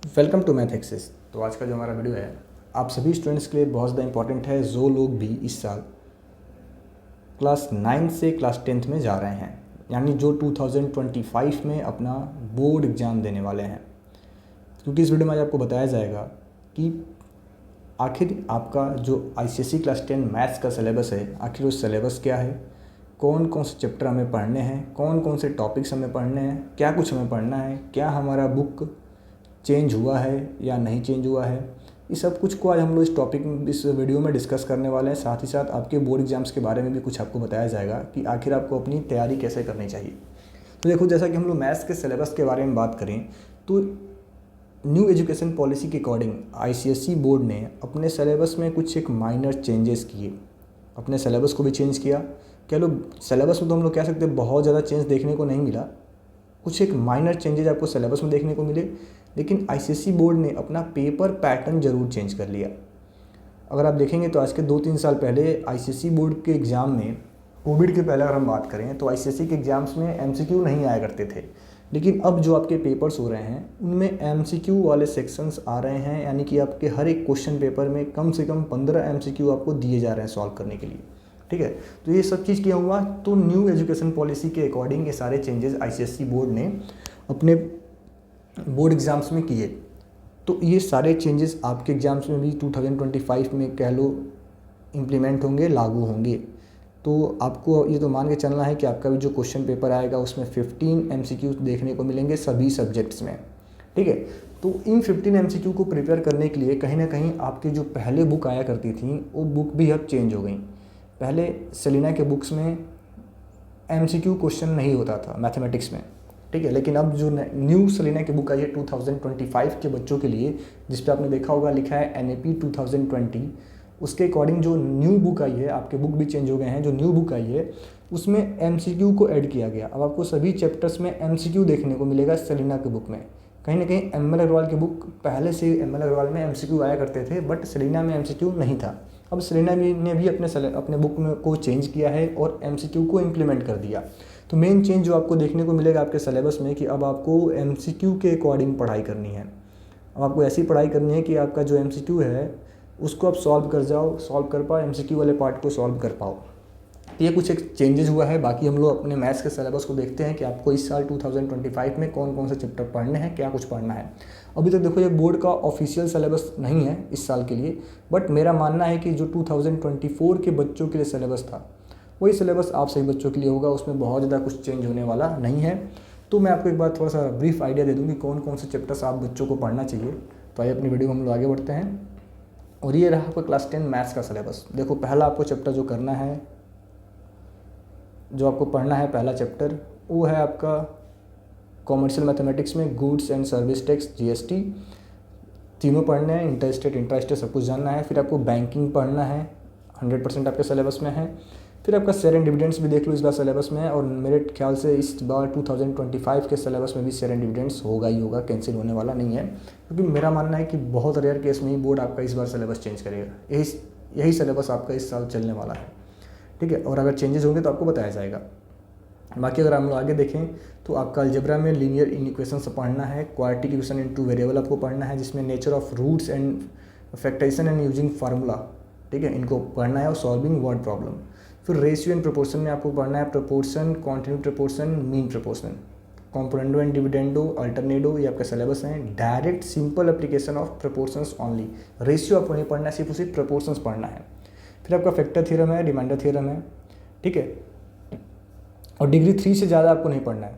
Welcome to math access. तो आज का जो हमारा वीडियो है आप सभी स्टूडेंट्स के लिए बहुत ज़्यादा इंपॉर्टेंट है, जो लोग भी इस साल क्लास 9 से क्लास 10th में जा रहे हैं, यानी जो 2025 में अपना बोर्ड एग्ज़ाम देने वाले हैं। क्योंकि इस वीडियो में आज आपको बताया जाएगा कि आखिर आपका जो आईसीएसई क्लास 10 मैथ्स का सिलेबस है, आखिर उस सिलेबस क्या है, कौन कौन से चैप्टर हमें पढ़ने हैं, कौन कौन से टॉपिक्स हमें पढ़ने हैं, क्या कुछ हमें पढ़ना है, क्या हमारा बुक चेंज हुआ है या नहीं चेंज हुआ है। इस सब कुछ को आज हम लोग इस वीडियो में डिस्कस करने वाले हैं। साथ ही साथ आपके बोर्ड एग्जाम्स के बारे में भी कुछ आपको बताया जाएगा कि आखिर आपको अपनी तैयारी कैसे करनी चाहिए। तो देखो, जैसा कि हम लोग मैथ्स के सिलेबस के बारे में बात करें तो न्यू एजुकेशन पॉलिसी के अकॉर्डिंग आईसीएसई बोर्ड ने अपने सिलेबस में कुछ एक माइनर चेंजेस किए, अपने सिलेबस को भी चेंज किया। कह लो सिलेबस में तो हम लोग कह सकते हैं बहुत ज़्यादा चेंज देखने को नहीं मिला, कुछ एक माइनर चेंजेस आपको सिलेबस में देखने को मिले, लेकिन आईसीएसई बोर्ड ने अपना पेपर पैटर्न ज़रूर चेंज कर लिया। अगर आप देखेंगे तो आज के 2-3 साल पहले आईसीएसई बोर्ड के एग्ज़ाम में, कोविड के पहले अगर हम बात करें तो आईसीएसई के एग्ज़ाम्स में एमसीक्यू नहीं आया करते थे, लेकिन अब जो आपके पेपर्स हो रहे हैं उनमें एमसीक्यू वाले सेक्शंस आ रहे हैं, यानी कि आपके हर एक क्वेश्चन पेपर में कम से कम 15 एमसीक्यू आपको दिए जा रहे हैं सॉल्व करने के लिए। ठीक है, तो ये सब चीज़ क्या हुआ, तो न्यू एजुकेशन पॉलिसी के अकॉर्डिंग ये सारे चेंजेस आईसीएसई बोर्ड ने अपने बोर्ड एग्ज़ाम्स में किए। तो ये सारे चेंजेस आपके एग्ज़ाम्स में भी 2025 में कह लो इम्प्लीमेंट होंगे, लागू होंगे। तो आपको ये तो मान के चलना है कि आपका भी जो क्वेश्चन पेपर आएगा उसमें 15 एमसीक्यू देखने को मिलेंगे सभी सब्जेक्ट्स में। ठीक है, तो इन 15 एमसीक्यू को प्रिपेयर करने के लिए कहीं ना कहीं आपकी जो पहले बुक आया करती थी वो बुक भी अब चेंज हो गई। पहले सेलिना के बुक्स में एमसीक्यू क्वेश्चन नहीं होता था मैथमेटिक्स में, ठीक है, लेकिन अब जो न्यू सेलिना की बुक आई है 2025 के बच्चों के लिए, जिस पे आपने देखा होगा लिखा है एनएपी 2020, उसके अकॉर्डिंग जो न्यू बुक आई है, आपके बुक भी चेंज हो गए हैं, जो न्यू बुक आई है उसमें एमसीक्यू को ऐड किया गया। अब आपको सभी चैप्टर्स में एमसीक्यू देखने को मिलेगा सेलिना की बुक में। कहीं ना कहीं एमएल अग्रवाल की बुक, पहले से एमएल अग्रवाल में एमसीक्यू आया करते थे बट सेलिना में एमसीक्यू नहीं था। अब सेलिना ने भी अपने बुक में को चेंज किया है और एमसीक्यू को इम्प्लीमेंट कर दिया। तो मेन चेंज जो आपको देखने को मिलेगा आपके सिलेबस में कि अब आपको एमसीक्यू के अकॉर्डिंग पढ़ाई करनी है। अब आपको ऐसी पढ़ाई करनी है कि आपका जो एमसीक्यू है उसको आप सॉल्व कर पाओ, एमसीक्यू वाले पार्ट को सॉल्व कर पाओ। ये कुछ एक चेंजेस हुआ है। बाकी हम लोग अपने मैथ्स के सिलेबस को देखते हैं कि आपको इस साल 2025 में कौन कौन से चैप्टर पढ़ने हैं, क्या कुछ पढ़ना है। अभी तक देखो ये बोर्ड का ऑफिशियल सिलेबस नहीं है इस साल के लिए, बट मेरा मानना है कि जो 2024 के बच्चों के लिए सिलेबस था वही सिलेबस आप सभी बच्चों के लिए होगा, उसमें बहुत ज़्यादा कुछ चेंज होने वाला नहीं है। तो मैं आपको एक बार थोड़ा सा ब्रीफ आइडिया दे दूँ कि कौन कौन से चैप्टर्स आप बच्चों को पढ़ना चाहिए। तो आइए अपनी वीडियो में हम लोग आगे बढ़ते हैं। और ये रहा आपका क्लास 10 मैथ्स का सिलेबस। देखो, पहला आपको चैप्टर जो करना है, जो आपको पढ़ना है, पहला चैप्टर वो है आपका कॉमर्शियल मैथमेटिक्स में goods and service tax GST, तीनों पढ़ने हैं, इंटरस्टेट इंट्रास्टेट सब कुछ जानना है। फिर आपको बैंकिंग पढ़ना है, 100% आपके सिलेबस में है। फिर आपका शेयर एंड डिविडेंड्स भी देख लो, इस बार सिलेबस में है, और मेरे ख्याल से इस बार 2025 के सिलेबस में भी शेयर एंड डिविडेंड्स होगा ही होगा, कैंसिल होने वाला नहीं है। क्योंकि मेरा मानना है कि बहुत रेयर केस में ही बोर्ड आपका इस बार सिलेबस चेंज करेगा। यही सिलेबस आपका इस साल चलने वाला है, ठीक है, और अगर चेंजेस होंगे तो आपको बताया जाएगा। बाकी अगर हम लोग आगे देखें तो आपका अलजेब्रा में लीनियर इक्वेशंस पढ़ना है, क्वाड्रेटिक इक्वेशन इनटू वेरिएबल आपको पढ़ना है, जिसमें nature of roots and factorisation and using formula, ठीक है, इनको पढ़ना है, और सॉल्विंग वर्ड प्रॉब्लम। फिर रेशियो एंड प्रोपोर्शन में आपको पढ़ना है proportion, continuity proportion, mean proportion, componendo and dividendo, alternendo, ये आपका सिलेबस है। Direct simple application of proportions only, ratio आपको नहीं पढ़ना है, सिर्फ उसी प्रोपोर्शंस पढ़ना है। फिर आपका फैक्टर थ्योरम है, रिमाइंडर थ्योरम है, ठीक है, और डिग्री 3 से ज़्यादा आपको नहीं पढ़ना है।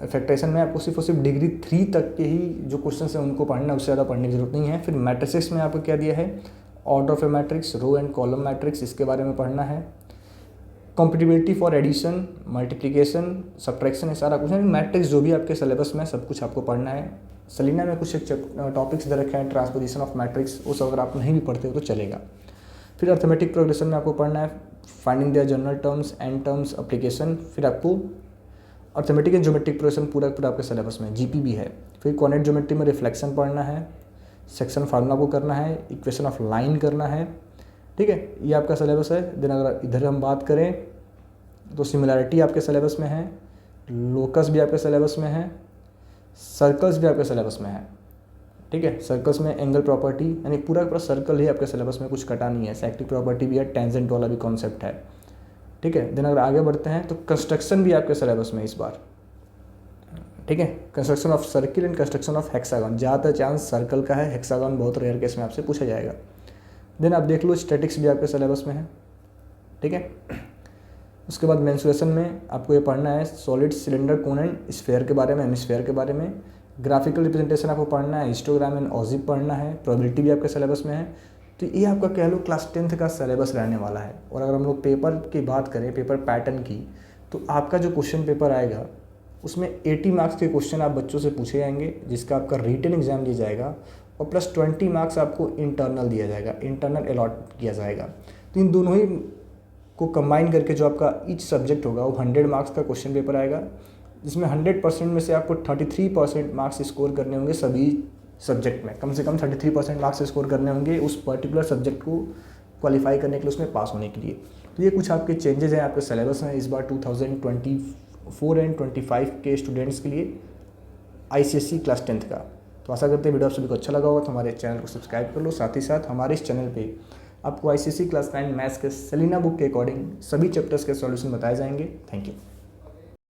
फैक्टराइजेशन में आपको सिर्फ और सिर्फ डिग्री 3 तक के ही जो क्वेश्चन हैं उनको पढ़ना है, उससे ज़्यादा पढ़ने की जरूरत नहीं है। फिर मैट्रिसेस में आपको क्या दिया है, order of a matrix, row and column matrix, इसके बारे में पढ़ना है। Compatibility for addition, multiplication, subtraction, ये सारा कुछ है, मैट्रिक्स जो भी आपके सिलेबस में सब कुछ आपको पढ़ना है। सेलिना में कुछ एक टॉपिक्स दे रखे हैं, ट्रांसपोजिशन ऑफ मैट्रिक्स, उस अगर आप नहीं भी पढ़ते हो तो चलेगा। फिर अर्थमेटिक प्रोग्रेशन में आपको पढ़ना है finding there general terms, and terms, application. फिर आपको अर्थमेटिक एंड ज्योमेट्रिक प्रोग्रेशन पूरा आपके सिलेबस में, जीपी भी है। फिर कॉर्डिनेट ज्योमेट्री में रिफ्लेक्शन पढ़ना है, सेक्शन फार्मूला को करना है, इक्वेशन ऑफ लाइन करना है, ठीक है, ये आपका सिलेबस है। देन अगर इधर हम बात करें तो सिमिलैरिटी आपके सिलेबस में है, लोकस भी आपके सिलेबस में है, सर्कल्स भी आपके सिलेबस में है, ठीक है। सर्कल्स में एंगल प्रॉपर्टी, यानी पूरा पूरा सर्कल ही आपके सिलेबस में, कुछ कटा नहीं है। साइक्लिक प्रॉपर्टी भी है, टेंजेंट वाला भी कॉन्सेप्ट है, ठीक है। देन अगर आगे बढ़ते हैं तो कंस्ट्रक्शन भी आपके सिलेबस में इस बार, ठीक है। Construction of circle and construction of hexagon, ज़्यादातर चांस सर्कल का है, हेक्सागन बहुत रेयर केस में आपसे पूछा जाएगा। देन आप देख लो स्टैटिक्स भी आपके सिलेबस में है, ठीक है। उसके बाद मेंसुरेशन में आपको ये पढ़ना है solid, cylinder, cone and sphere के बारे में, हेमिस्फेयर के बारे में। ग्राफिकल रिप्रेजेंटेशन आपको पढ़ना है, हिस्टोग्राम एंड ऑजिब पढ़ना है, प्रोबेबिलिटी भी आपके सिलेबस में है। तो ये आपका कह लो क्लास 10th का सिलेबस रहने वाला है। और अगर हम लोग पेपर की बात करें, पेपर पैटर्न की, तो आपका जो क्वेश्चन पेपर आएगा उसमें 80 मार्क्स के क्वेश्चन आप बच्चों से पूछे जाएंगे, जिसका आपका रिटन एग्जाम दिया जाएगा, और प्लस 20 मार्क्स आपको इंटरनल दिया जाएगा, इंटरनल अलॉट किया जाएगा। तो इन दोनों ही को कंबाइन करके जो आपका ईच सब्जेक्ट होगा वो 100 मार्क्स का क्वेश्चन पेपर आएगा, जिसमें 100% में से आपको 33% मार्क्स स्कोर करने होंगे सभी सब्जेक्ट में। कम से कम 33% मार्क्स स्कोर करने होंगे उस पर्टिकुलर सब्जेक्ट को क्वालिफाई करने के लिए, उसमें पास होने के लिए। तो ये कुछ आपके चेंजेस हैं आपके सिलेबस में इस बार 2024 एंड 25 के स्टूडेंट्स के लिए ICSE क्लास 10th का। तो आशा करते हैं वीडियो आप सभी को अच्छा लगा होगा। तो हमारे चैनल को सब्सक्राइब कर लो। साथ ही साथ हमारे इस चैनल पे आपको ICSE क्लास 9 मैथ्स के सेलिना बुक के अकॉर्डिंग सभी चैप्टर्स के सॉल्यूशन बताए जाएंगे। Thank you.